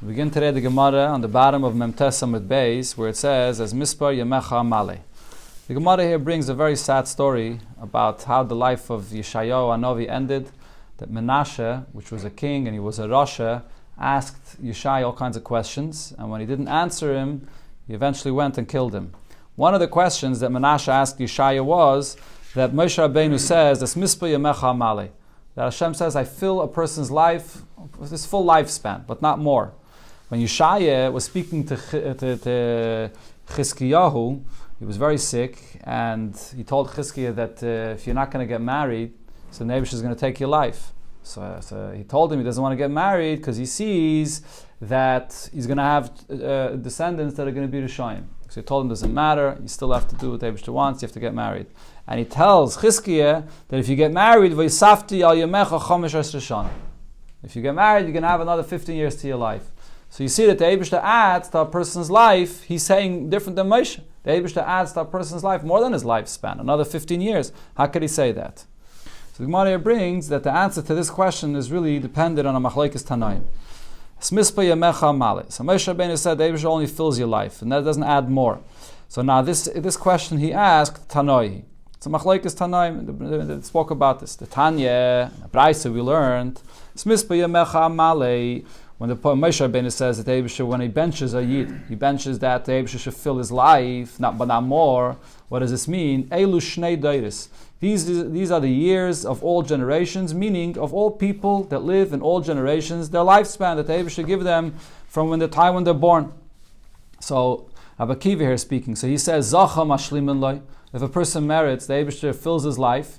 We begin today the Gemara on the bottom of Mem Tes Amud Beis, where it says, "As Mispar Yamecha Male." The Gemara here brings a very sad story about how the life of Yeshayahu Hanavi ended. That Menashe, which was a king and he was a Rasha, asked Yeshai all kinds of questions, and when he didn't answer him, he eventually went and killed him. One of the questions that Menashe asked Yeshai was that Moshe Rabbeinu says, "As Mispar Yamecha Male," that Hashem says, "I fill a person's life with his full lifespan, but not more." When Yeshaya was speaking to Chizkiyahu, he was very sick, and he told Chizkiah that if you're not going to get married, so Nebush is going to take your life. So he told him he doesn't want to get married because he sees that he's going to have descendants that are going to be Rishayim. So he told him it doesn't matter, you still have to do what Nebush wants, you have to get married. And he tells Chizkiah that if you get married, V'yisafti al yamecha chomesh esrei shana. If you get married, you're going to have another 15 years to your life. So you see that the Eibishter adds to a person's life, he's saying different than Moshe. The Eibishter adds to a person's life more than his lifespan, another 15 years. How could he say that? So the Gemara brings that the answer to this question is really dependent on a machlokes Tanaim. Smispa yamecha male. So Moshe Rabbeinu said the Eibishter only fills your life, and that doesn't add more. So now this question he asked, Tanoi. It's a machlokes Tanaim that spoke about this. The Tanya, the Braisa we learned, Smispa yamecha male. When the Moshe Rabbeinu says that the Eibishter, when he benches a Yid, he benches that the Eibishter should fill his life, but not more. What does this mean? Eilu shnei dairis. These are the years of all generations, meaning of all people that live in all generations, their lifespan that the Eibishter give them from when the time when they're born. So Abba Kiva here speaking. So he says, Zacha mashlimin loy. If a person merits, the Eibishter fills his life.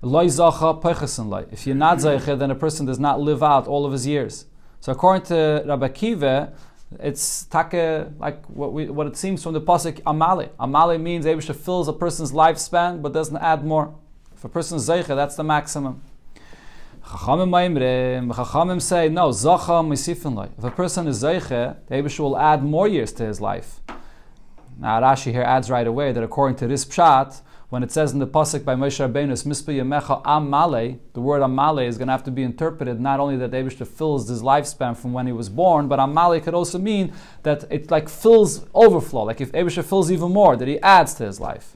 Loy zacha pechesin loy. If you're not zeicha, then a person does not live out all of his years. So according to Rabbi Kiva, it's take like what it seems from the pasuk Amale. Amale means Eibishter fills a person's lifespan but doesn't add more. If a person is zeicha, that's the maximum. Chachamim say no. Zacha misifin loy. If a person is zeicha, the Eibishter will add more years to his life. Now Rashi here adds right away that according to this pshat, when it says in the pasuk by Moshe Rabbeinu, "Mispa yamecha amale," the word amale is going to have to be interpreted not only that the Eibishter fills his lifespan from when he was born, but amale could also mean that it like fills overflow, like if Eibishter fills even more, that he adds to his life.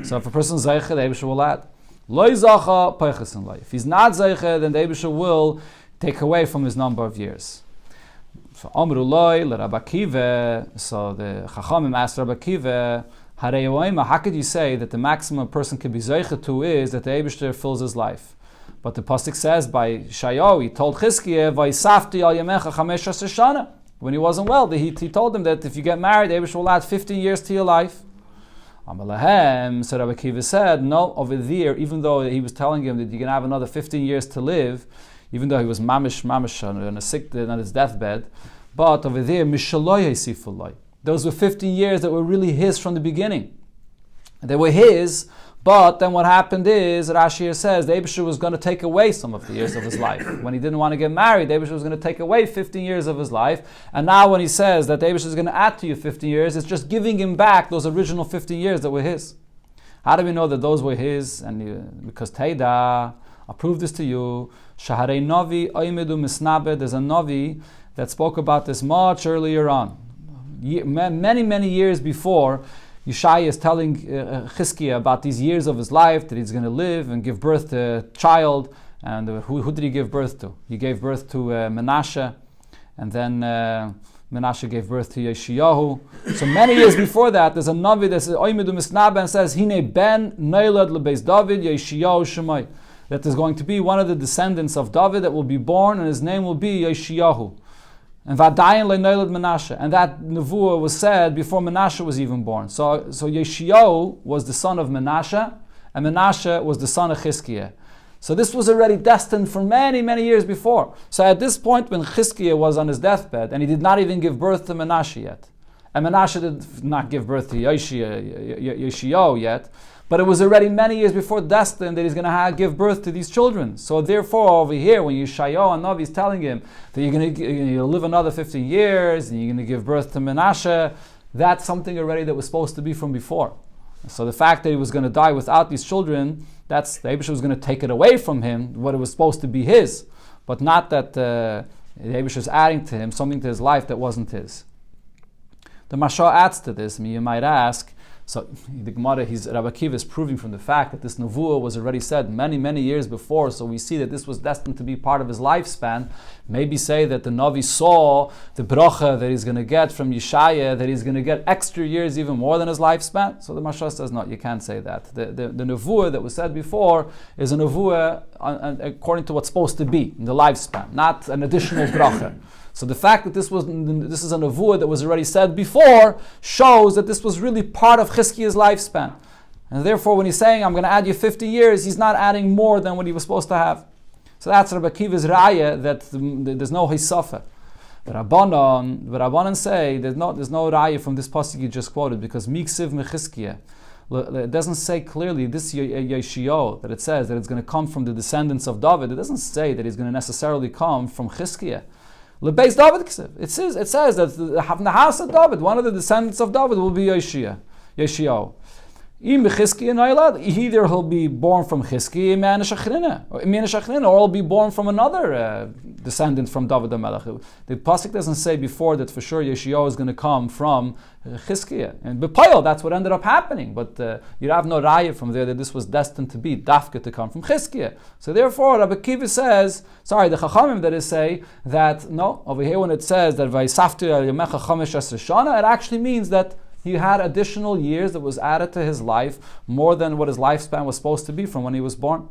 So if a person is zeicha, the Eibishter will add. Lo zacha peichesin lo. If he's not zeicha, then the Eibishter will take away from his number of years. So Amru loy le Rabbi Kiva. So the Chachamim asked Rabbi Kiva, how could you say that the maximum a person could be zeicha to is that the Eibishter fills his life? But the pasuk says by Shayo, he told Chizkiah, "Vayisafti al yamecha chamesh asher shana." When he wasn't well, he told him that if you get married, the Eibishter will add 15 years to your life. Amalahem, so Rabbi Kiva said, no, over there, even though he was telling him that you're going to have another 15 years to live, even though he was mamish on his deathbed, but over there, mishaloy yisifulay. Those were 15 years that were really his from the beginning. They were his, but then what happened is, Rashi here says, the Eibishter was going to take away some of the years of his life. When he didn't want to get married, the Eibishter was going to take away 15 years of his life. And now when he says that the Eibishter is going to add to you 15 years, it's just giving him back those original 15 years that were his. How do we know that those were his? And because Teida, I'll prove this to you. Shaharei Novi, Oimedu Misnabe, there's a Novi that spoke about this much earlier on. Many years before, Yeshai is telling Chizkiah about these years of his life, that he's going to live and give birth to a child. And who did he give birth to? He gave birth to Menashe, and then Menashe gave birth to Yeshayahu. So many years before that, there's a Navi that says, Oimedu Misnaba, and says, Hine ben Neilad lebeis David Yeshayahu Shemai. That there's going to be one of the descendants of David that will be born, and his name will be Yeshayahu. And Vadayin le'noilad Menashe, and that nevuah was said before Menashe was even born. So Yeshayahu was the son of Menashe, and Menashe was the son of Chizkiah. So this was already destined for many years before. So at this point, when Chizkiah was on his deathbed, and he did not even give birth to Menashe yet, and Menashe did not give birth to Yeshayahu yet, but it was already many years before destined that he's going to give birth to these children. So therefore, over here, when Yeshayahu and Navi is telling him that you're going to live another 15 years and you're going to give birth to Menashe, that's something already that was supposed to be from before. So the fact that he was going to die without these children, that's the Eibishter was going to take it away from him, what it was supposed to be his, but not that The Eibush is adding to him something to his life that wasn't his. The Mashal adds to this. You might ask, so the Gemara, Rabbi Akiva is proving from the fact that this Nevuah was already said many, many years before, so we see that this was destined to be part of his lifespan. Maybe say that the Navi saw the bracha that he's going to get from Yeshaya, that he's going to get extra years even more than his lifespan. So the Mashal says, no, you can't say that. The Nevuah that was said before is a Nevuah according to what's supposed to be in the lifespan, not an additional bracha. So the fact that this is a nevuah that was already said before shows that this was really part of Chizkiya's lifespan. And therefore when he's saying, I'm going to add you 50 years, he's not adding more than what he was supposed to have. So that's Rabbi Akiva's raya that there's no hisafa. The Rabbanan say there's no raya from this pasuk you just quoted, because miksiv mechizkiya. It doesn't say clearly this Yeshio that it says that it's going to come from the descendants of David. It doesn't say that he's going to necessarily come from Chizkiya. Lebeis David, it says that from the house of David, one of the descendants of David will be Yeshio. Either he'll be born from Chizkiya, or he'll be born from another descendant from David the Melech. The pasuk doesn't say before that for sure Yeshio is going to come from Chizkiya. And B'Payel, that's what ended up happening. But you have no raya from there that this was destined to be Dafka to come from Chizkiya. So therefore, Rabbi Akiva says, the Chachamim that is say that, no, over here when it says that Vayisaftu al Yamecha Chamesh Esrei Shana, it actually means that he had additional years that was added to his life, more than what his lifespan was supposed to be from when he was born.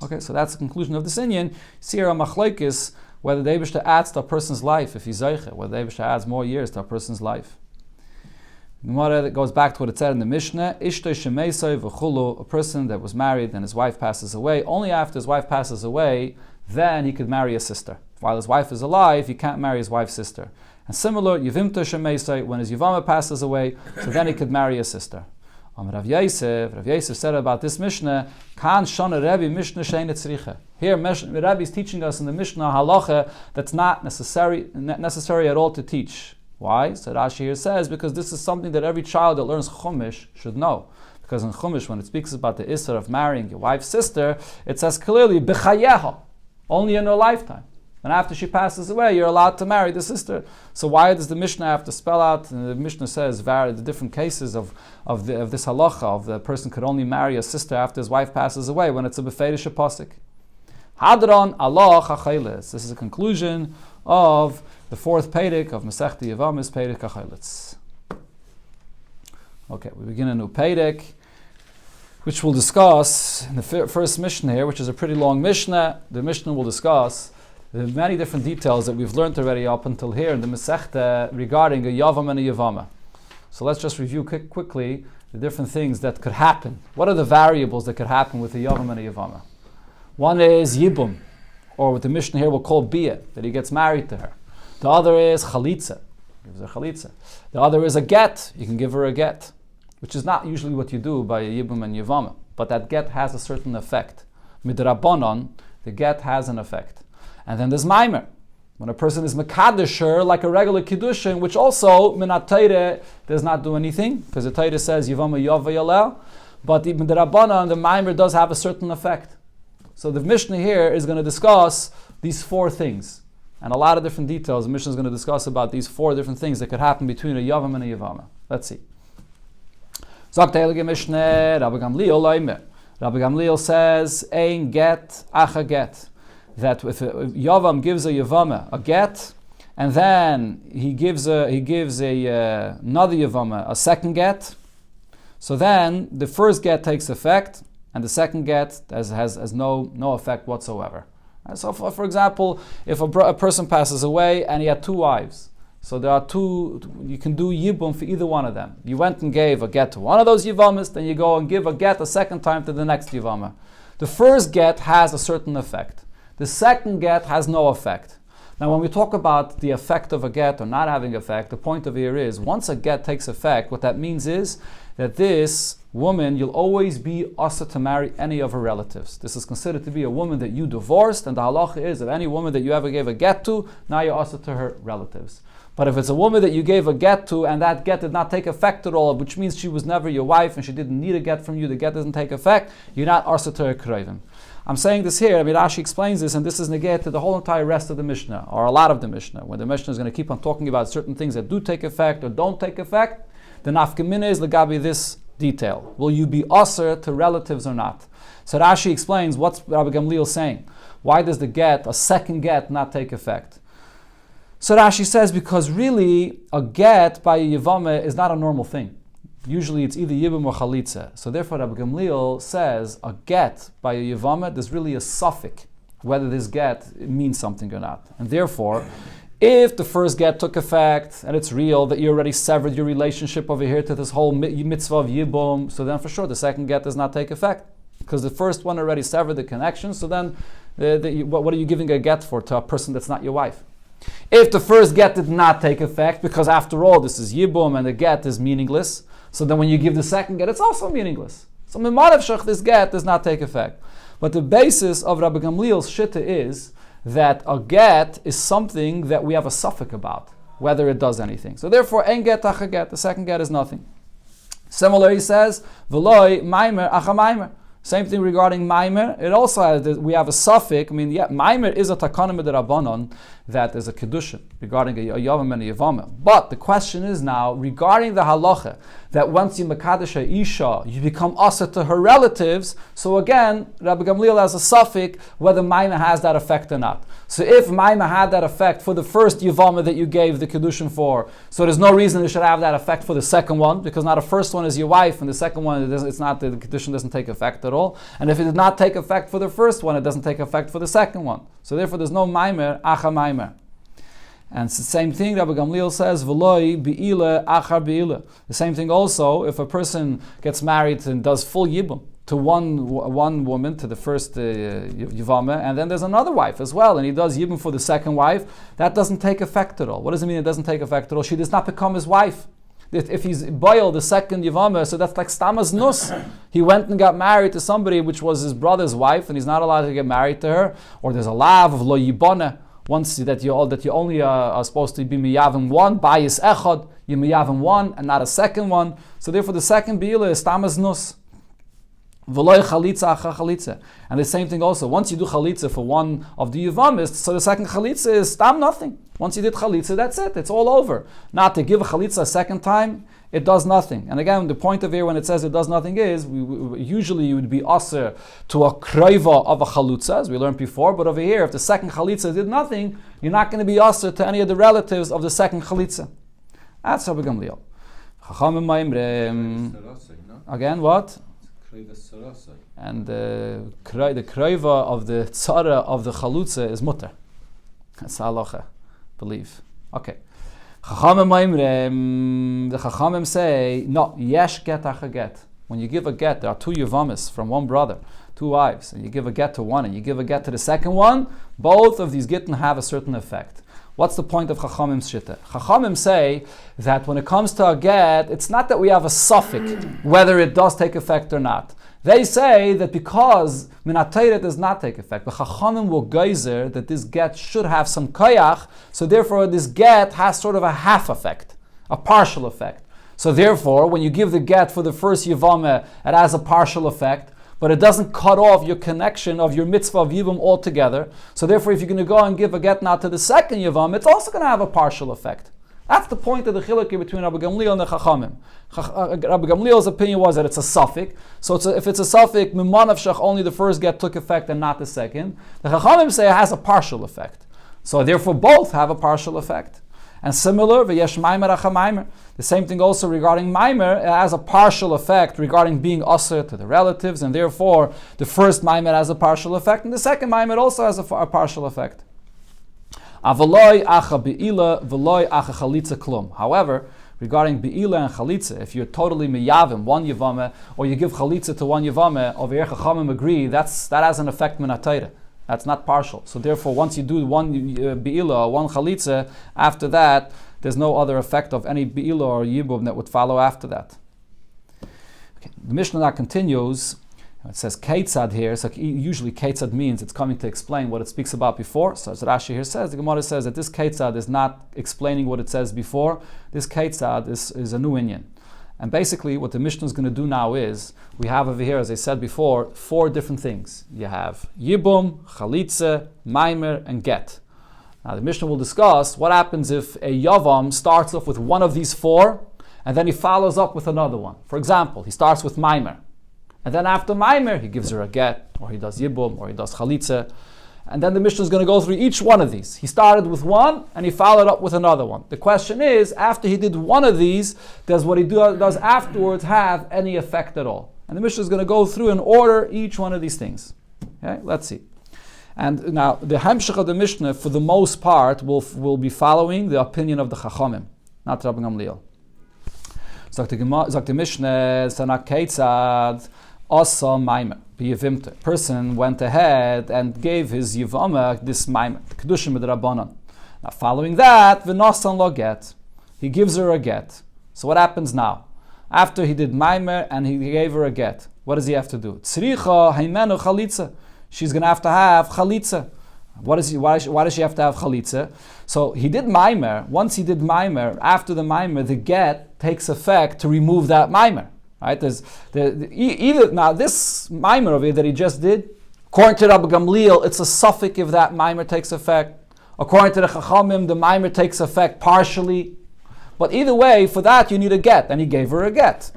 Okay, so that's the conclusion of this inyan. Sira Machlekes, whether the Eibishter adds to a person's life, if he's Zeiche, whether the Eibishter adds more years to a person's life. Gemara that goes back to what it said in the Mishnah, Ishtoi Shemeisoi V'chulu, a person that was married and his wife passes away, only after his wife passes away, then he could marry a sister. While his wife is alive, he can't marry his wife's sister. And similar, Yevimta Shemeisoi, when his Yevama passes away, so then he could marry a sister. Rav Yosef said about this Mishnah, Kan Shana Rebbe Mishnah Shein Tzricha. Here, Rebbe is teaching us in the Mishnah halacha that's not necessary at all to teach. Why? So Rashi here says, because this is something that every child that learns Chumash should know. Because in Chumash, when it speaks about the Isser of marrying your wife's sister, it says clearly, B'chayeha, only in her lifetime. And after she passes away, you're allowed to marry the sister. So why does the Mishnah have to spell out? And the Mishnah says the different cases of this halacha, of the person could only marry a sister after his wife passes away when it's a beferish pasuk. Hadron Allah Chachayles. This is a conclusion of the fourth Perek of Masechta Yevamos, Perek Chachayles. Okay, we begin a new Perek, which we'll discuss in the first Mishnah here, which is a pretty long Mishnah. The Mishnah will discuss the many different details that we've learned already up until here in the Masechta regarding a Yavam and a Yevama. So let's just review quickly the different things that could happen. What are the variables that could happen with a Yavam and a Yevama? One is Yibum, or what the Mishnah here will call Bia, that he gets married to her. The other is Chalitza, gives her Chalitza. The other is a get, you can give her a get, which is not usually what you do by a Yibum and Yevama, but that get has a certain effect. Midrabanon, the get has an effect. And then there's Maimer, when a person is Mekadesher, like a regular Kiddushin, which also, Minat Teire, does not do anything, because the Teire says, Yevama Yava Yalel, but even the Rabbanan, the Maimer does have a certain effect. So the Mishnah here is going to discuss these four things, and a lot of different details. The Mishnah is going to discuss about these four different things that could happen between a Yavam and a Yevama. Let's see. Zok Teilige Mishnah, Rabbi Gamliel Loimer. Rabbi Gamliel says, Ein get, acha get. That if a Yavam gives a Yevama a get, and then he gives another Yevama a second get, so then the first get takes effect, and the second get has no effect whatsoever. And so, for example, if a person passes away and he had two wives, so there are two, you can do Yibum for either one of them. You went and gave a get to one of those Yevamas, then you go and give a get a second time to the next Yevama. The first get has a certain effect. The second get has no effect. Now, when we talk about the effect of a get or not having effect, the point of here is, once a get takes effect, what that means is that this woman, you'll always be asked to marry any of her relatives. This is considered to be a woman that you divorced, and the halacha is of any woman that you ever gave a get to, now you're asked to her relatives. But if it's a woman that you gave a get to and that get did not take effect at all, which means she was never your wife and she didn't need a get from you, the get doesn't take effect, you're not asked to her krayvim. I'm saying this here, Rashi explains this, and this is negate to the whole entire rest of the Mishnah, or a lot of the Mishnah. When the Mishnah is going to keep on talking about certain things that do take effect or don't take effect, the nafkamina is legabi this detail. Will you be aser to relatives or not? So Rashi explains what's Rabbi Gamliel saying. Why does the get, a second get, not take effect? So Rashi says because really a get by a Yevama is not a normal thing. Usually it's either Yibum or Chalitza. So therefore Rabbi Gamliel says a get by a Yevama, there's really a suffix whether this get means something or not. And therefore, if the first get took effect and it's real that you already severed your relationship over here to this whole mitzvah of Yibum, so then for sure the second get does not take effect. Because the first one already severed the connection, so then what are you giving a get for to a person that's not your wife? If the first get did not take effect, because after all this is Yibum and the get is meaningless, so then when you give the second get, it's also meaningless. So Mimarav Shach, this get does not take effect. But the basis of Rabbi Gamliel's shitta is that a get is something that we have a suffix about, whether it does anything. So therefore, ein get acha get, the second get is nothing. Similar, he says, v'loi maimer acha maimer. Same thing regarding maimer. It also has, we have a suffix. Maimer is a takanim d'Rabbanon that is a kedushin regarding a yavam and a yavama. But the question is now regarding the halacha that once you mekadesh a isha, you become asa to her relatives. So again, Rabbi Gamliel has a suffix whether maimer has that effect or not. So if maimer had that effect for the first yavama that you gave the kedushin for, so there's no reason it should have that effect for the second one, because now the first one is your wife and the second one it's not, the kedushin doesn't take effect at all. And if it did not take effect for the first one, it doesn't take effect for the second one. So therefore there's no maimer, acha maimer. And it's the same thing, Rabbi Gamliel says, v'loi bi'ila achar bi'ila. The same thing also, if a person gets married and does full yibum to one woman, to the first yivama, and then there's another wife as well, and he does yibum for the second wife, that doesn't take effect at all. What does it mean it doesn't take effect at all? She does not become his wife. If he's boiled the second Yevama, so that's like Stamas Nus. He went and got married to somebody which was his brother's wife, and he's not allowed to get married to her. Or there's a lav of Lo Yibana, once that you only are supposed to be Miyavim one, Bayis Echad, you Miyavim one, and not a second one. So therefore the second Be'ila is Stamas Nus. V'loi chalitza acha chalitza. And the same thing also, once you do chalitza for one of the Yevamis, so the second chalitza is stam nothing. Once you did chalitza, that's it, it's all over. Not to give a chalitza a second time, it does nothing. And again, the point of here when it says it does nothing is, usually you would be aser to a kroiva of a chalutza, as we learned before, but over here, if the second chalitza did nothing, you're not going to be aser to any of the relatives of the second chalitza. That's Rabbi Gamliel. Again, what? And the kroiva of the tzara of the chalutza is mutter. That's halacha, believe. Okay. The Chachamim say, no, yesh get acha get. When you give a get, there are two Yevamis from one brother, two wives, and you give a get to one and you give a get to the second one, both of these gittin have a certain effect. What's the point of Chachamim's shitta? Chachamim say that when it comes to a get, it's not that we have a suffix, whether it does take effect or not. They say that because Minatayra does not take effect, the Chachamim will geyser that this get should have some koyach, so therefore this get has sort of a half effect, a partial effect. So therefore, when you give the get for the first Yevameh, it has a partial effect, but it doesn't cut off your connection of your mitzvah of Yibum altogether. So therefore, if you're going to go and give a get now to the second Yevameh, it's also going to have a partial effect. That's the point of the chiluk between Rabbi Gamliel and the Chachamim. Rabbi Gamliel's opinion was that it's a suffix. So if it's a suffix, mimanav shach, only the first get took effect and not the second. The Chachamim say it has a partial effect. So therefore both have a partial effect. And similar, v'yesh maimer acha maimer. The same thing also regarding maimer, it has a partial effect regarding being aser to the relatives, and therefore the first maimer has a partial effect, and the second maimer also has a partial effect. Avaloi acha be'ila, v'loi acha chalitza klum. However, regarding be'ila and chalitza, if you're totally miyavim, one yevame, or you give chalitza to one yevame, over here chachamim agree, that has an effect minatayra. That's not partial. So therefore, once you do one be'ila or one chalitza, after that, there's no other effect of any be'ila or yibum that would follow after that. Okay. The Mishnah now continues. It says Keitzad here. So usually Keitzad means it's coming to explain what it speaks about before. So as Rashi here says, the Gemara says that this Keitzad is not explaining what it says before. This Keitzad is a new inyan. And basically what the Mishnah is going to do now is, we have over here, as I said before, 4 different things. You have Yibum, Chalitza, Maimer, and Get. Now the Mishnah will discuss what happens if a Yavam starts off with one of these 4, and then he follows up with another one. For example, he starts with Maimer, and then after Maimer, he gives her a Get, or he does Yibum, or he does Chalitza. And then the Mishnah is going to go through each one of these. He started with one, and he followed up with another one. The question is, after he did one of these, does what he does afterwards have any effect at all? And the Mishnah is going to go through and order each one of these things. Okay, let's see. And now, the Hamshach of the Mishnah, for the most part, will be following the opinion of the Chachamim, not Rabbi Gamliel. Sagt the Mishnah, Sanak Keitzad, Asa Maimer. Person went ahead and gave his Yevama this Maimer, Kedushim B'Drabanan. Now, following that, V'Nasan Lo Get. He gives her a get. So what happens now? After he did Maimer and he gave her a get, what does he have to do? Tzricha Haimenu Chalitza. She's going to have Chalitza. Why does she have to have Chalitza? So he did Maimer. Once he did Maimer, after the Maimer, the get takes effect to remove that Maimer. Right? Now this Maimer over here that he just did, according to Rabbi Gamliel, it's a suffix if that Maimer takes effect. According to the Chachamim, the Maimer takes effect partially. But either way, for that you need a get, and he gave her a get.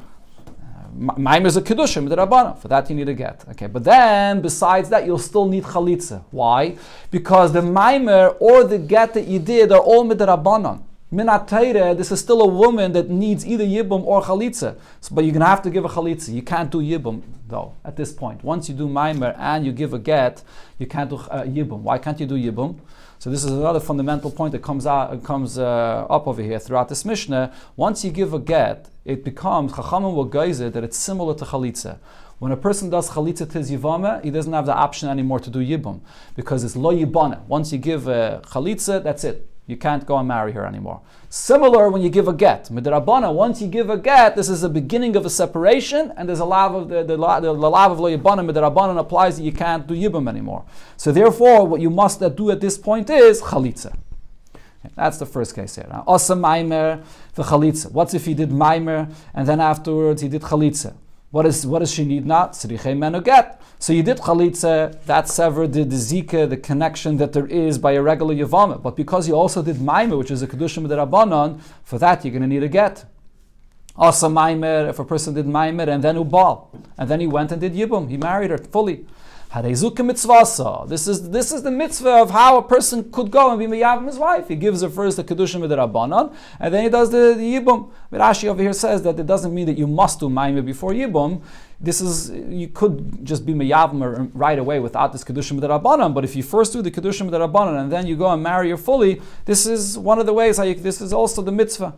Maimer is a Kedushim, the Rabbanan. For that you need a get. Okay, but then besides that, you'll still need Chalitza. Why? Because the Maimer or the get that you did are all Midrabanan. Minatayre, this is still a woman that needs either Yibum or Chalitza. So, but you're going to have to give a Chalitza. You can't do Yibum, though, at this point. Once you do Maimer and you give a get, you can't do Yibum. Why can't you do Yibum? So this is another fundamental point that comes up over here throughout this Mishnah. Once you give a get, it becomes, Chachamim will geyser that it's similar to Chalitza. When a person does Chalitza to his Yivama, he doesn't have the option anymore to do Yibum, because it's Lo Yibana. Once you give a Chalitza, that's it. You can't go and marry her anymore. Similar when you give a get. Midrabana, once you give a get, this is the beginning of a separation, and there's a lav of the lav of lo yibana. Midrabana applies that you can't do yibam anymore. So therefore, what you must do at this point is chalitza. Okay, that's the first case here. Now, asa maimer the chalitza. What's if he did maimer and then afterwards he did chalitza? What does she need now? Tzrichei menu get. So you did chalitza, that severed the zika, the connection that there is by a regular yavama. But because you also did maimer, which is a kedushim d'Rabbanan, for that you're going to need a get. Also maimer, if a person did maimer and then ubal, and then he went and did yibum, he married her fully. Hareizuka mitzvasa. This is the mitzvah of how a person could go and be meyav his wife. He gives her first the kedushim d'Rabbanan, and then he does the yibum. Rashi over here says that it doesn't mean that you must do maimer before yibum. This is, you could just be meyav right away without this kedushim d'Rabbanan. But if you first do the kedushim d'Rabbanan and then you go and marry her fully, this is one of the ways how this is also the mitzvah.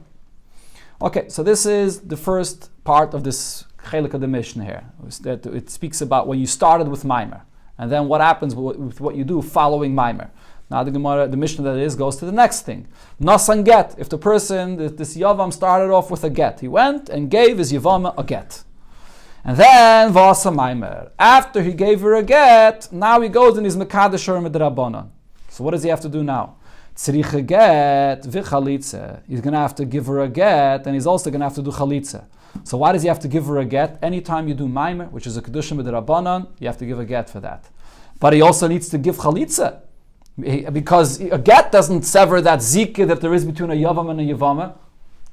Okay, so this is the first part of this chelik of the Mishnah here. It speaks about when you started with Maimer, and then what happens with what you do following Maimer. Now the Gemara, the Mishnah that is, goes to the next thing. Nasan get. If the person, this Yavam started off with a get, he went and gave his Yavam a get. And then Vasa Maimer. After he gave her a get, now he goes and he's Mekadesh her Midrabanan. So what does he have to do now? Tzricha get v'chalitza. He's going to have to give her a get, and he's also going to have to do chalitza. So why does he have to give her a get? Anytime you do maimer, which is a kedushim b'drabanan, you have to give a get for that. But he also needs to give chalitza, because a get doesn't sever that zika that there is between a yavam and a yavama.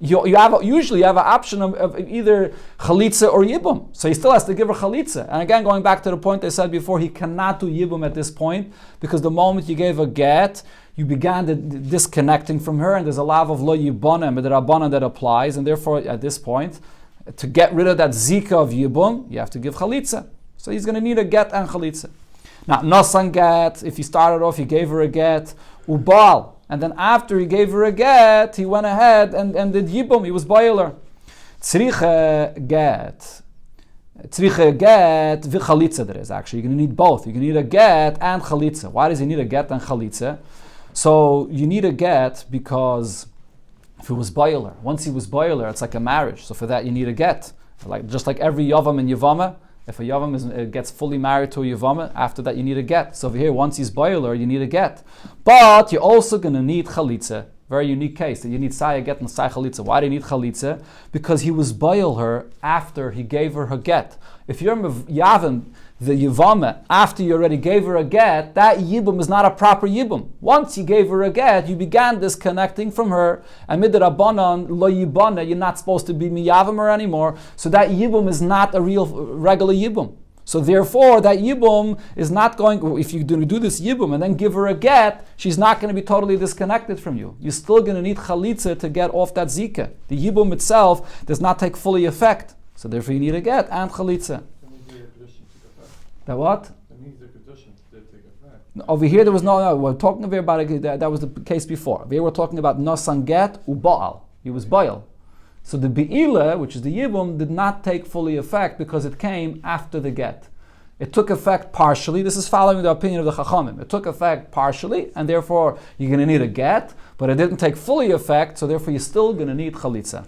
Usually you have an option of either chalitza or yibum. So he still has to give her chalitza. And again, going back to the point I said before, he cannot do yibum at this point, because the moment you gave a get, you began the disconnecting from her, and there's a lav of lo yibana, midrabana that applies, and therefore at this point, to get rid of that zika of yibum, you have to give chalitza. So he's going to need a get and chalitza. Now, nasan get, if he started off, he gave her a get, ubal, and then after he gave her a get, he went ahead and did yibum, he was boiler. Tzricha get v'chalitza there is actually. You're going to need both. You're going to need a get and chalitza. Why does he need a get and chalitza? So you need a get because if it was boiler, once he was boiler, it's like a marriage. So for that you need a get. Just like every yavam and yavama, if a yavam gets fully married to a yavama, after that you need a get. So over here, once he's boiler, you need a get. But you're also going to need chalitza. Very unique case that you need Saya get and Sai Chalitza. Why do you need Chalitza? Because he was boil her after he gave her get. If you're Yavim, the Yevamos, after you already gave her a get, that Yibum is not a proper Yibum. Once you gave her a get, you began disconnecting from her, and Midrabanan, Lo Yibana, you're not supposed to be Miyavim her anymore, so that Yibum is not a real, regular Yibum. So therefore, that Yibum is not going, if you do this Yibum and then give her a get, she's not going to be totally disconnected from you. You're still going to need Chalitza to get off that Zika. The Yibum itself does not take fully effect. So therefore you need a get and Chalitza. That what? Over here there was no, we're talking over here about that was the case before. Over here we're talking about Nosan get u'ba'al. He was Baal. So the Be'ila, which is the Yibum, did not take fully effect because it came after the get. It took effect partially. This is following the opinion of the Chachamim. It took effect partially, and therefore you're going to need a get, but it didn't take fully effect, so therefore you're still going to need Chalitza.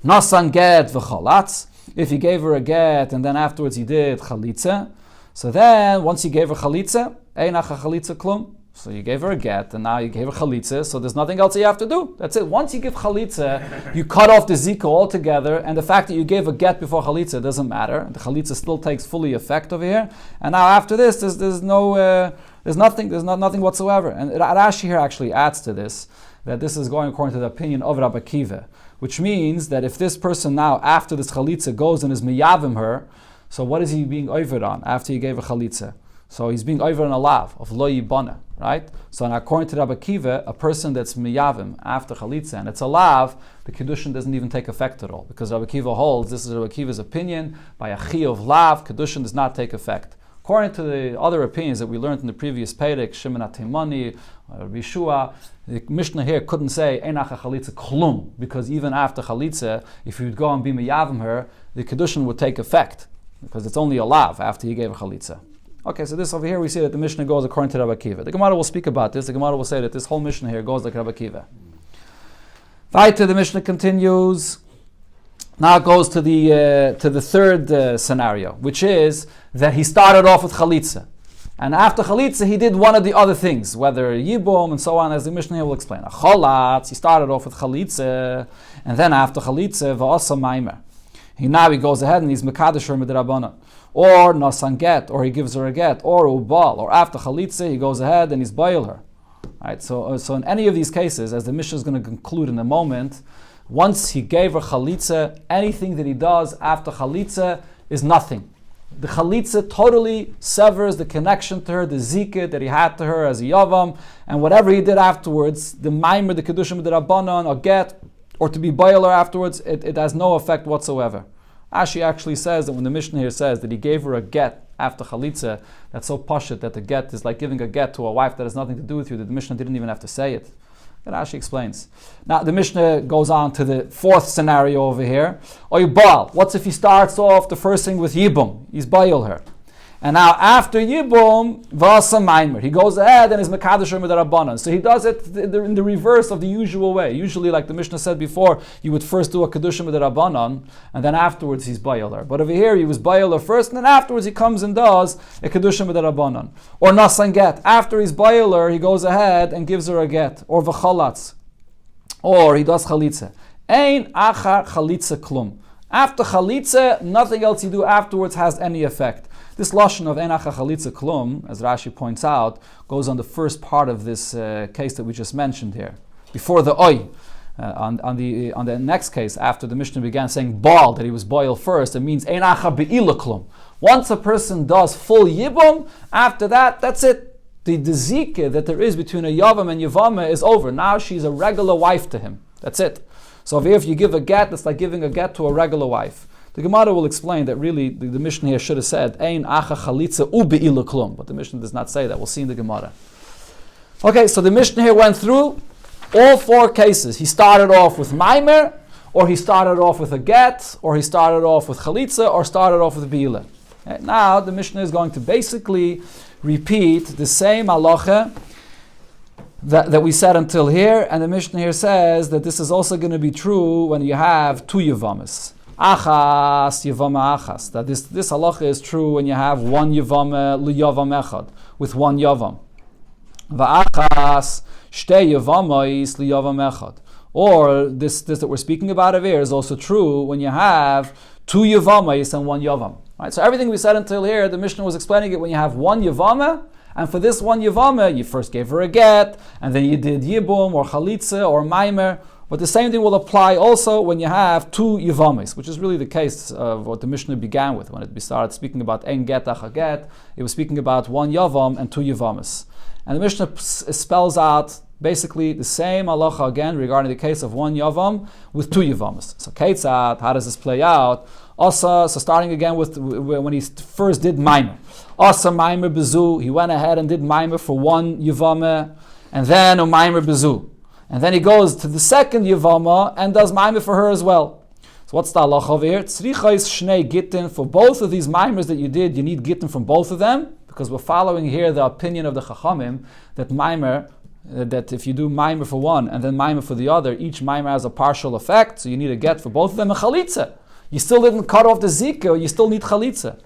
Nasan get v'chalatz. If you gave her a get, and then afterwards you did Chalitza, so then once you gave her Chalitza, Einach Chalitza klum. So you gave her a get, and now you gave her chalitza, so there's nothing else you have to do. That's it. Once you give chalitza, you cut off the zika altogether, and the fact that you gave a get before chalitza doesn't matter. The chalitza still takes fully effect over here. And now after this, there's nothing whatsoever. And Rashi here actually adds to this, that this is going according to the opinion of Rabbi Akiva, which means that if this person now, after this chalitza, goes and is miyavim her, so what is he being over on after he gave a chalitza? So he's being over on a lav of lo yibana, right? So according to Rabbi Akiva, a person that's miyavim after chalitza and it's a lav, the kedushin doesn't even take effect at all, because Rabbi Akiva holds, this is Rabbi Akiva's opinion, by a chi of lav, kedushin does not take effect. According to the other opinions that we learned in the previous Perek, Shimon HaTeimani, Rishua, the Mishnah here couldn't say Einach chalitza klum, because even after chalitza, if you'd go and be miyavim her, the kedushin would take effect, because it's only a lav after he gave a chalitza. Okay, so this over here we see that the Mishnah goes according to Rabbi Akiva. The Gemara will speak about this. The Gemara will say that this whole Mishnah here goes like Rabbi Akiva. Weiter, the Mishnah continues. Now it goes to the third scenario, which is that he started off with chalitza, and after chalitza he did one of the other things, whether yibum and so on, as the Mishnah here will explain. A cholatz, he started off with chalitza, and then after chalitza va'asa maimer. Now he goes ahead and he's mekadosh her midrabanan, or nasan get, or he gives her a get, or ubal, or after chalitza he goes ahead and he's boil her. Right. So in any of these cases, as the Mishnah is going to conclude in a moment, once he gave her chalitza, anything that he does after chalitza is nothing. The chalitza totally severs the connection to her, the zikah that he had to her as a yavam, and whatever he did afterwards, the maimer, the kedushim, the rabbanon, or get, or to be boiler afterwards, it has no effect whatsoever. Ashi actually says that when the Mishnah here says that he gave her a get after chalitza, that's so pashut that the get is like giving a get to a wife that has nothing to do with you, that the Mishnah didn't even have to say it. And Ashi explains. Now the Mishnah goes on to the fourth scenario over here. Oibal, what's if he starts off the first thing with yibum? He's boil her. And now after Yibum, Vasa Maimer, he goes ahead and is Mekadosh Rabbanan. So he does it in the reverse of the usual way. Usually, like the Mishnah said before, you would first do a Kedushim Rabbanan, and then afterwards he's Bayaler. But over here, he was Bayaler first, and then afterwards he comes and does a Kedushim Rabbanan. Or Nasan Get. After he's Bayaler, he goes ahead and gives her a get. Or V'chalatz. Or he does Chalitza. Ein Achar Chalitza Klum. After Chalitza, nothing else you do afterwards has any effect. This lashon of Einacha Chalitza Klum, as Rashi points out, goes on the first part of this case that we just mentioned here. Before the Oy, on the next case, after the Mishnah began saying Baal, that he was boil first, it means Einacha Be'ila Klum. Once a person does full Yibum, after that, that's it. The zikah that there is between a Yavam and Yevamos is over. Now she's a regular wife to him. That's it. So if you give a get, it's like giving a get to a regular wife. The Gemara will explain that really the Mishnah here should have said Ein acha chalitza u be'ila klum, but the Mishnah does not say that. We'll see in the Gemara. Okay, so the Mishnah here went through all four cases. He started off with maimer, or he started off with a get, or he started off with chalitza, or started off with be'ila. Now the Mishnah is going to basically repeat the same halacha that we said until here, and the Mishnah here says that this is also going to be true when you have two Yevamos. Achas, Yevama Achas. That this halacha is true when you have one Yevama, L'Yavam Echad, with one Yavam. Va'achas, Shtei Yevamos li Yavam echad. Or this that we're speaking about over here is also true when you have 2 Yevamos and 1 Yavam. Right? So everything we said until here, the Mishnah was explaining it when you have 1 Yevama, and for this 1 Yevama, you first gave her a get, and then you did Yibum or Chalitza or Maimer. But the same thing will apply also when you have 2 Yevamis, which is really the case of what the Mishnah began with. When it started speaking about Ein Get Acha Get, it was speaking about 1 Yavam and 2 Yevamis. And the Mishnah spells out basically the same halacha again regarding the case of 1 Yavam with 2 Yevamis. So Ketzat, how does this play out? Also, so starting again with when he first did Maimer. Asa Maimer Bezu, he went ahead and did Maimer for 1 Yevama, and then a Maimer Bezu. And then he goes to the second Yevama and does Maimer for her as well. So what's the halacha over here? Tzrichais Shnei Gittin. For both of these Maimers that you did, you need Gittin from both of them, because we're following here the opinion of the Chachamim that Maimer, that if you do Maimer for one and then Maimer for the other, each Maimer has a partial effect, so you need a get for both of them, and Chalitza. You still didn't cut off the Zika, you still need Chalitza.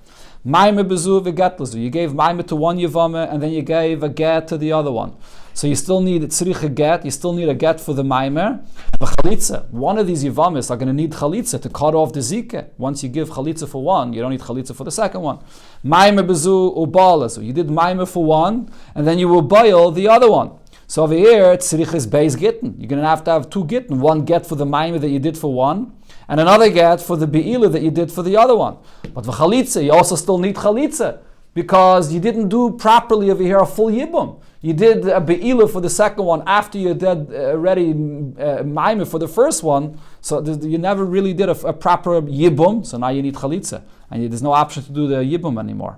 Maimer Bezu v'get lezu. You gave Maimer to 1 Yevama and then you gave a get to the other one. So you still need tzrich a get, you still need a get for the Maimer. But Chalitza, one of these Yevamis are going to need Chalitza to cut off the Zika. Once you give Chalitza for one, you don't need Chalitza for the second one. Maimer Bezu ubalazu. You did Maimer for one and then you will boil the other one. So over here, tzrich is beis gitten. You're going to have 2 gitten. One get for the Maimer that you did for one, and another get for the be'ilah that you did for the other one. But for chalitza, you also still need chalitza, because you didn't do properly over here a full yibum. You did a be'ilah for the second one after you did already maimer for the first one, so you never really did a proper yibum, so now you need chalitza, and there's no option to do the yibum anymore.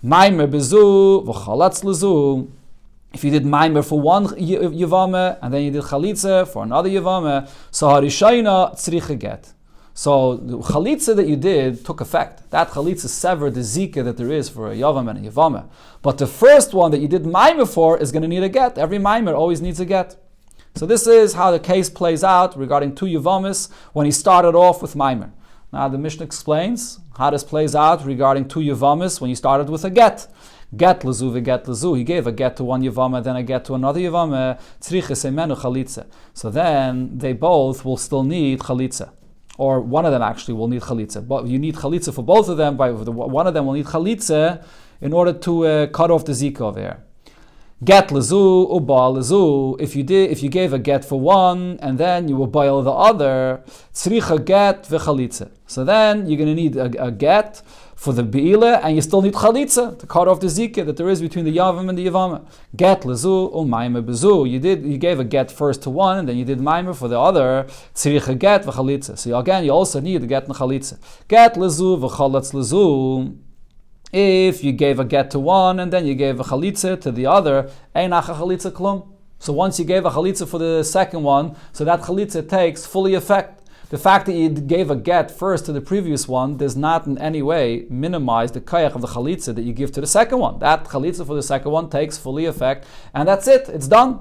Maimer bezu v'chalatz lezu. If you did Maimer for 1 Yevama and then you did Chalitza for another Yevama, so Harishayna tzricha get. So the Chalitza that you did took effect. That Chalitza severed the Zika that there is for a Yavam and a Yevama. But the first one that you did Maimer for is going to need a get. Every Maimer always needs a get. So this is how the case plays out regarding 2 Yevamis when he started off with Maimer. Now the Mishnah explains how this plays out regarding 2 Yevamis when you started with a get. Get lezu v'get lezu. He gave a get to 1 Yevama, then a get to another Yevama. Tzricha semenu chalitza. So then they both will still need chalitza, or one of them actually will need chalitza. But you need chalitza for both of them. One of them will need chalitza in order to cut off the zika over here. Get lezu uba lezu. If you gave a get for one and then you will boil the other, tzricha get v'chalitza. So then you're going to need a get for the be'ilah, and you still need chalitza to cut off the zika that there is between the yavam and the yavama. Get lezu u'maimer bezu. You gave a get first to one, and then you did maimer for the other. Tzricha get v'chalitza. So again, you also need a get and chalitza. Get lezu v'chalatz lezu. If you gave a get to one and then you gave a chalitza to the other, ein acha chalitza klum. So once you gave a chalitza for the second one, so that chalitza takes fully effect. The fact that you gave a get first to the previous one does not in any way minimize the koyach of the chalitza that you give to the second one. That chalitza for the second one takes fully effect, and that's it. It's done.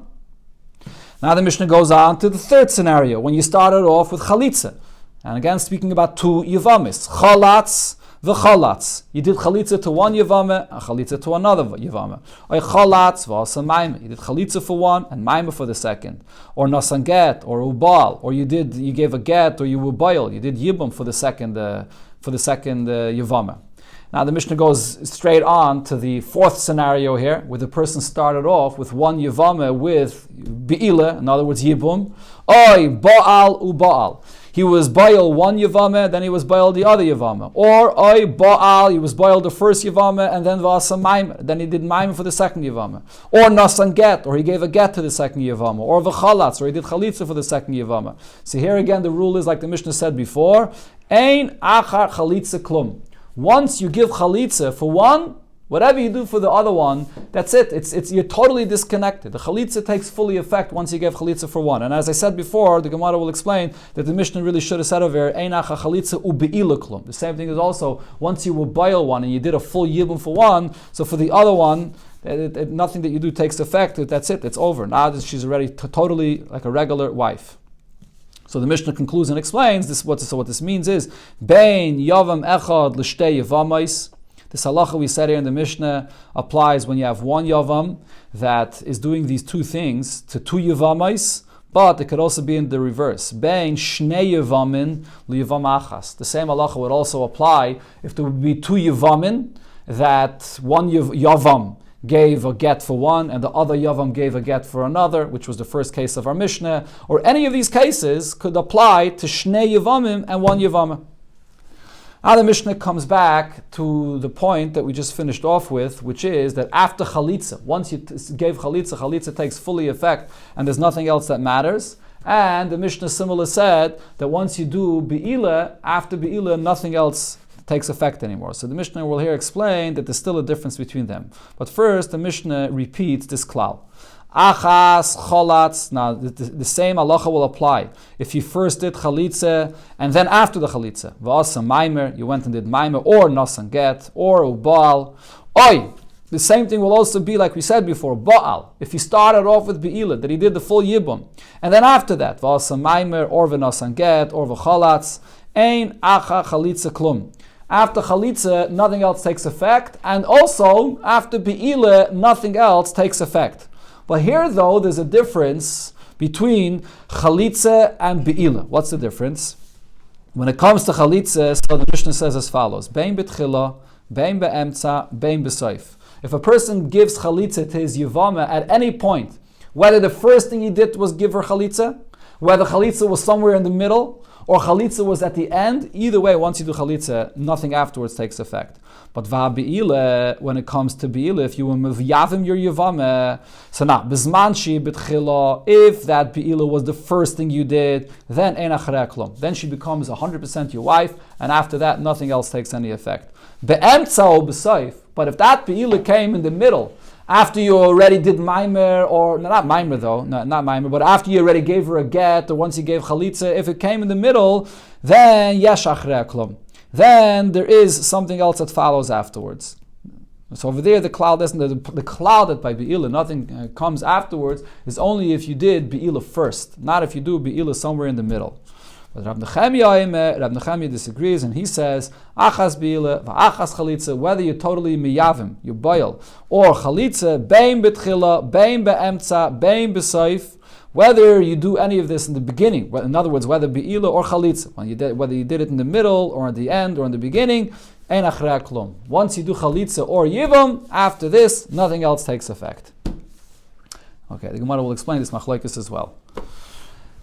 Now the Mishnah goes on to the third scenario, when you started off with chalitza. And again, speaking about 2 Yevamis. Chalatz v'chalatz. You did chalitza to 1 Yevama and chalitza to another Yevama. Or chalatz v'asa maimer. You did chalitza for one and maimer for the second. Or nasan get, or ubal. Or you gave a get, or you ubayil. You did yibum for the second Yevama. Now the Mishnah goes straight on to the fourth scenario here, where the person started off with 1 Yevama with be'ilah, in other words yibum. Oy ba'al uba'al. He was boiled 1 Yevama, then he was boiled the other Yevama. Or oy ba'al, he was boiled the first Yevama, and then v'asa maimer. Then he did maimer for the second Yevama. Or nasan get, or he gave a get to the second Yevama. Or v'chalatz, or he did chalitza for the second Yevama. So here again the rule is like the Mishnah said before, ein achar chalitza klum. Once you give chalitza for one, whatever you do for the other one, that's it. You're totally disconnected. The chalitza takes fully effect once you give chalitza for one. And as I said before, the Gemara will explain that the Mishnah really should have said over here, ein acha chalitza u'be'ilah klum. The same thing is also, once you will boil one and you did a full yibum for one, so for the other one, nothing that you do takes effect. That's it. It's over. Now she's already totally like a regular wife. So the Mishnah concludes and explains this. What this means is, Bein Yavam Echad L'Shtei Yevamos. This halacha we said here in the Mishnah applies when you have one yavam that is doing these two things to two yevamos, but it could also be in the reverse. Bein shnei yevamin liyavam achas. The same halacha would also apply if there would be two yevamin that one yavam gave a get for one and the other yavam gave a get for another, which was the first case of our Mishnah, or any of these cases could apply to shnei yevamim and one yevamah. Now the Mishnah comes back to the point that we just finished off with, which is that after chalitza, once you gave chalitza, chalitza takes fully effect and there's nothing else that matters. And the Mishnah similar said that once you do be'ilah, after be'ilah, nothing else takes effect anymore. So the Mishnah will here explain that there's still a difference between them. But first, the Mishnah repeats this klal. Achas, cholatz. Now, the same halacha will apply. If you first did chalitza, and then after the chalitza, v'asa maimer, you went and did maimer, or nasan get, or ubal. Oi! The same thing will also be, like we said before, baal. If he started off with be'ilah, that he did the full yibum, and then after that, v'asa maimer, or v'nasan get, or v'cholatz, ein acha chalitza klum. After chalitza, nothing else takes effect, and also after be'ilah, nothing else takes effect. But here, though, there's a difference between chalitza and be'ilah. What's the difference? When it comes to chalitza, so the Mishnah says as follows: Bein b'tchila, bein be'emtza, bein b'soif. If a person gives chalitza to his yevama at any point, whether the first thing he did was give her chalitza, whether chalitza was somewhere in the middle, or chalitza was at the end, either way, once you do chalitza, nothing afterwards takes effect. But va'be'ilah, when it comes to be'ilah, if you were mev'yavim your yevama, so now, bizmanshi b'tchila, if that be'ilah was the first thing you did, then ein acharei klum. Then she becomes 100% your wife, and after that, nothing else takes any effect. Be'emtza o b'soif, but if that be'ilah came in the middle, after you already did maimer, or not maimer though, not maimer, but after you already gave her a get, or once you gave chalitza, if it came in the middle, then yesh achrei klum. Then there is something else that follows afterwards. So over there, the cloud isn't the cloud that by be'ilah nothing comes afterwards is only if you did be'ilah first, not if you do be'ilah somewhere in the middle. But Rav Nechemia disagrees, and he says, achas be'ilah, v'achas chalitza, whether you're totally miyavim, you boil, or chalitza, bein b'tchila, bein be'emtza, bein b'soif, whether you do any of this in the beginning, in other words, whether be'ilah or chalitza, whether you did it in the middle, or at the end, or in the beginning, ein achrei klum. Once you do chalitza or yivam, after this, nothing else takes effect. Okay, the Gemara will explain this machlokes as well.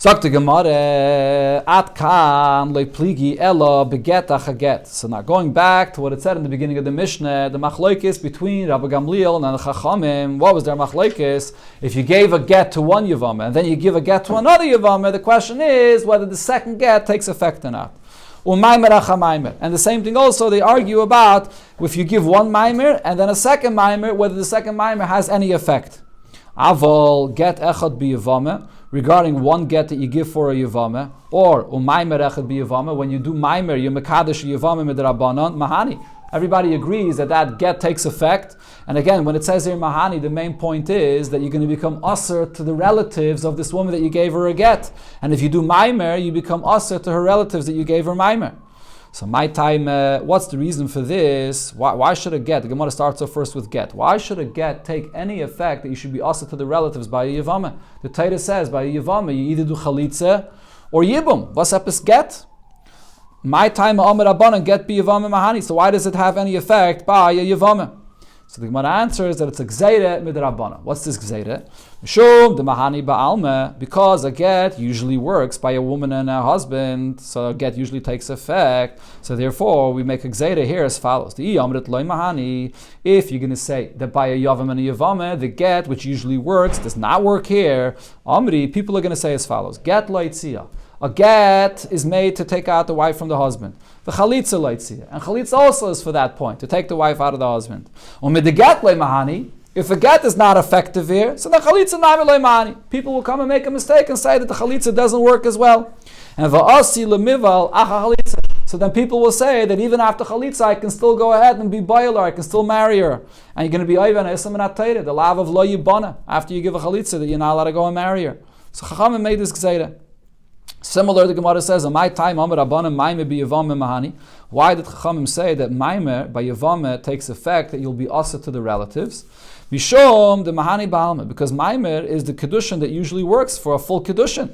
Sagt the Gemara, at kan lepligi ella beget achaget. So now going back to what it said in the beginning of the Mishnah, the machlokes between Rabbi Gamliel and the Chachamim, what was their machlokes? If you gave a get to one yevama and then you give a get to another yevama, the question is whether the second get takes effect or not. And the same thing also, they argue about if you give one maimer and then a second maimer, whether the second maimer has any effect. Aval get echad b'yevama, regarding one get that you give for a yevama, or umaymer echad b'yevama, when you do maimer, you mekadesh yevama midrabanan mahani. Everybody agrees that that get takes effect. And again, when it says here mahani, the main point is that you're going to become usher to the relatives of this woman that you gave her a get. And if you do maimer, you become usher to her relatives that you gave her maimer. So my time, what's the reason for this? Why should a get? The Gemara starts off first with get. Why should a get take any effect that you should be usher to the relatives by a yevama? The Torah says by a yevama you either do chalitza or yibum. What's up is get? My time Amar Rabbanan get be yevama mahani. So why does it have any effect by a yevama? So the Gemara answers that it's a gzeire midrabanan. What's this gzeire? Mishum the mahani ba'alma, because a get usually works by a woman and a husband, so a get usually takes effect. So therefore, we make a gzeire here as follows: the amrit loy mahani. If you're going to say that by a yavam and a yavama, the get which usually works does not work here, amri, people are going to say as follows: get loitzia. A get is made to take out the wife from the husband. The chalitza loitzia, and chalitza also is for that point, to take the wife out of the husband. Umid the get loy mahani. If a get is not effective here, so the chalitza nami loy mahani. People will come and make a mistake and say that the chalitza doesn't work as well. And va'asi lemival acha chalitza. So then people will say that even after chalitza, I can still go ahead and be boiler, I can still marry her. And you're going to be ayvan esam and atayre, the lav of lo yibana, after you give a chalitza, that you're not allowed to go and marry her. So Chachamim made this gzeira. Similar, the Gemara says, "In my time, Amar Rabbanan Maimer be Yevame Mahani." Why did Chachamim say that Maimer by Yevame takes effect that you'll be asa to the relatives? Mishom the Mahani Ba'alma, because Maimer is the kedushin that usually works for a full kedushin.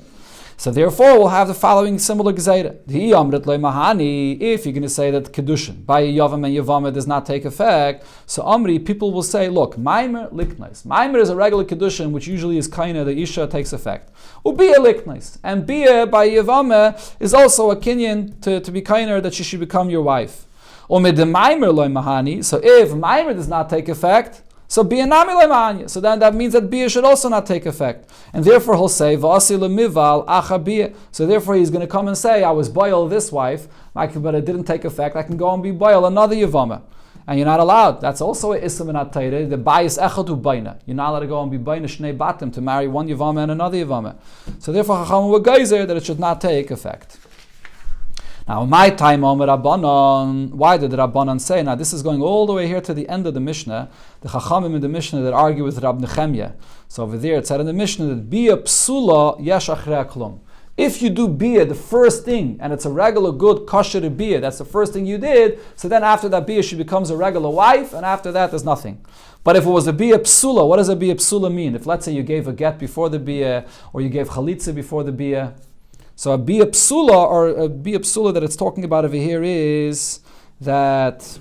So therefore, we'll have the following similar gezeira. If you're going to say that kedushin by Yavam and Yavama does not take effect, so Amri, people will say, look, Maimer liknais. Maimer is a regular kedushin, which usually is kaina, the isha takes effect. Ubia liknais. And bia by Yavama is also a kinyan to be kainer that she should become your wife. Omid the Maimer loy mahani. So if Maimer does not take effect, so bia nami loy mahani. So then that means that bia should also not take effect. And therefore he'll say, V'asi lemival acha bia. So therefore he's going to come and say, I was boil this wife, but it didn't take effect. I can go and be boil another Yavama. And you're not allowed. That's also a ism in Atayre, the bias echadu baina. You're not allowed to go and be baina shnei batim, to marry one Yavama and another Yavama. So therefore Chachamim were geyser that it should not take effect. Now, in my time, Omer Rabbanon, why did the Rabbanon say? Now, this is going all the way here to the end of the Mishnah, the Chachamim in the Mishnah that argue with Rab Nechemya. So over there, it said in the Mishnah that Bia Psula Yesh Achrei Klum. If you do Bia, the first thing, and it's a regular good kosher Bia, that's the first thing you did, so then after that Bia, she becomes a regular wife, and after that, there's nothing. But if it was a Bia Psula, what does a Bia Psula mean? If, let's say, you gave a get before the Bia, or you gave Chalitza before the Bia, so a Bia Psula, or a Bia Psula that it's talking about over here is that,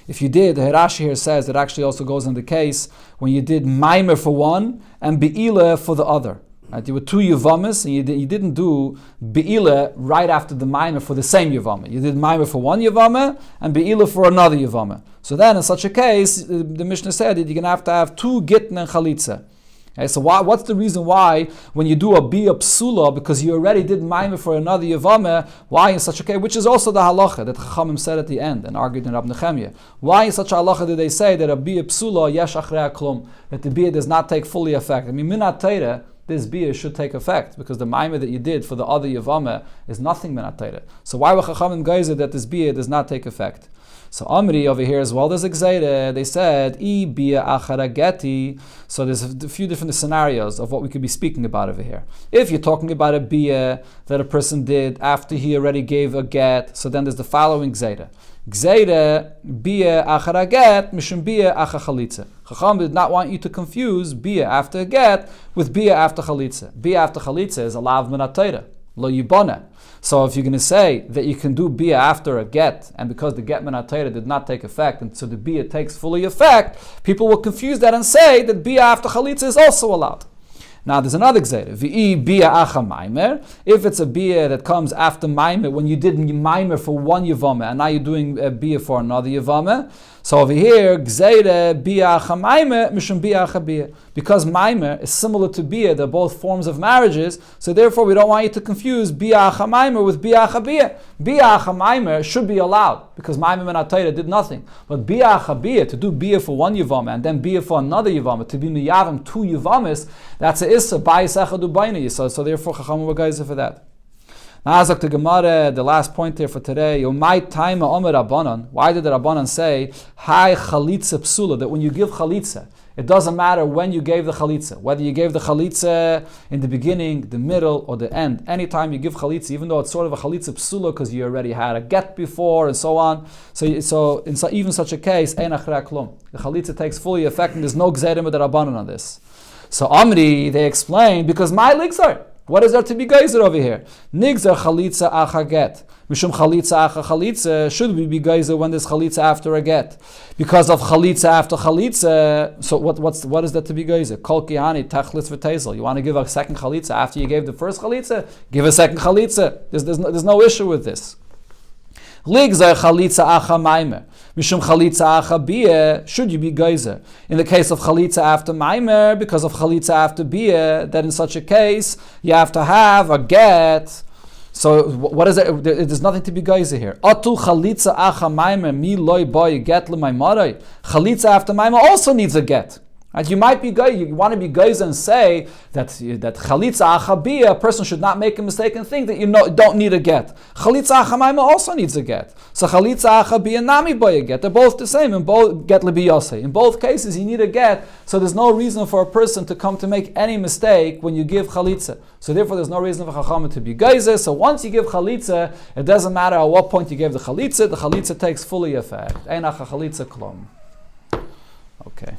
if you did, the Hirashi here says that actually also goes in the case when you did Maimer for one and Be'ila for the other. Right? You were two Yevamis and you didn't do Be'ila right after the Maimer for the same Yevama. You did Maimer for one Yevama and Be'ila for another Yevama. So then in such a case, the Mishnah said that you're going to have two Gittin and Chalitza. Okay, so what's the reason why when you do a Bia Psula, because you already did Maimer for another Yevameh, why in such a case, which is also the halacha that Chachamim said at the end and argued in Rab Nechemya. Why in such a halacha did they say that a Bia Psula Yesh Achrei Klum, that the Bia does not take fully effect? I mean, Minat Teireh, this Bia should take effect because the Maimer that you did for the other Yevameh is nothing Minat Teireh. So why were Chachamim geyser that this Bia does not take effect? So Amri over here as well, there's a gzeira. They said, I bia achara geti. So there's a few different scenarios of what we could be speaking about over here. If you're talking about a bia that a person did after he already gave a get, so then there's the following gzeira. Gzeira bia achara get mishum bia acha chalitza. Chacham did not want you to confuse bia after a get with bia after chalitza. Bia after chalitza is a lav minat Torah, lo yibana. So if you're going to say that you can do bia after a get, and because the get minat Torah did not take effect, and so the bia takes fully effect, people will confuse that and say that bia after chalitza is also allowed. Now there's another gzeira. V'i bia acha maimer. If it's a bia that comes after maimer, when you did maimer for one yevama, and now you're doing a bia for another yevama. So over here, gzeira bia acha maimer mishum bia acha bia. Because maimer is similar to bia, they're both forms of marriages. So therefore, we don't want you to confuse bia acha maimer with bia acha bia. Bia acha maimer should be allowed because maimer minat Torah did nothing. But bia acha bia, to do bia for one yevama and then bia for another yevama, to be miyavim two yevamis, that's a issa bias echadu baina. So therefore, Chachamim were geyser for that. Now, Azak the Gemara, the last point here for today. Yomai taima omer Rabbanan. Why did the Rabbanan say Hai chalitza psula? That when you give chalitza, it doesn't matter when you gave the chalitza, whether you gave the chalitza in the beginning, the middle, or the end. Anytime you give chalitza, even though it's sort of a chalitza psula because you already had a get before and so on. So in even such a case, ein achrei klum. The chalitza takes fully effect, and there's no gzerim with the Rabbanan on this. So Amri, they explain, because my ligsar. What is there to be geyser over here? Nigzer chalitza acha get. Mishum chalitza acha chalitza. Should we be geyser when there's chalitza after a get? Because of chalitza after chalitza. So what is that to be geyser? Kol kihani tachlitz v'tezel. You want to give a second chalitza after you gave the first chalitza? Give a second chalitza. There's no issue with this. Ligzer chalitza acha maimer. Mishum chalitza acha bia, should you be geyser? In the case of chalitza after maimer, because of chalitza after bia, that in such a case, you have to have a get. So what is it? There's nothing to be geyser here. Atu chalitza acha maimer, mi loy boy get l'maimaray. Chalitza after maimer also needs a get. Right? You might be you want to be geiz and say that chalitza achabiyah, a person should not make a mistake and think that you don't need a get. Chalitza achamayma also needs a get. So chalitza achabiyah nami boy a get. They're both the same. In both get libiyase. In both cases, you need a get. So there's no reason for a person to come to make any mistake when you give chalitza. So therefore, there's no reason for chachamim to be geiz. So once you give chalitza, it doesn't matter at what point you gave the chalitza. The chalitza takes fully effect. Einach chalitza klom. Okay.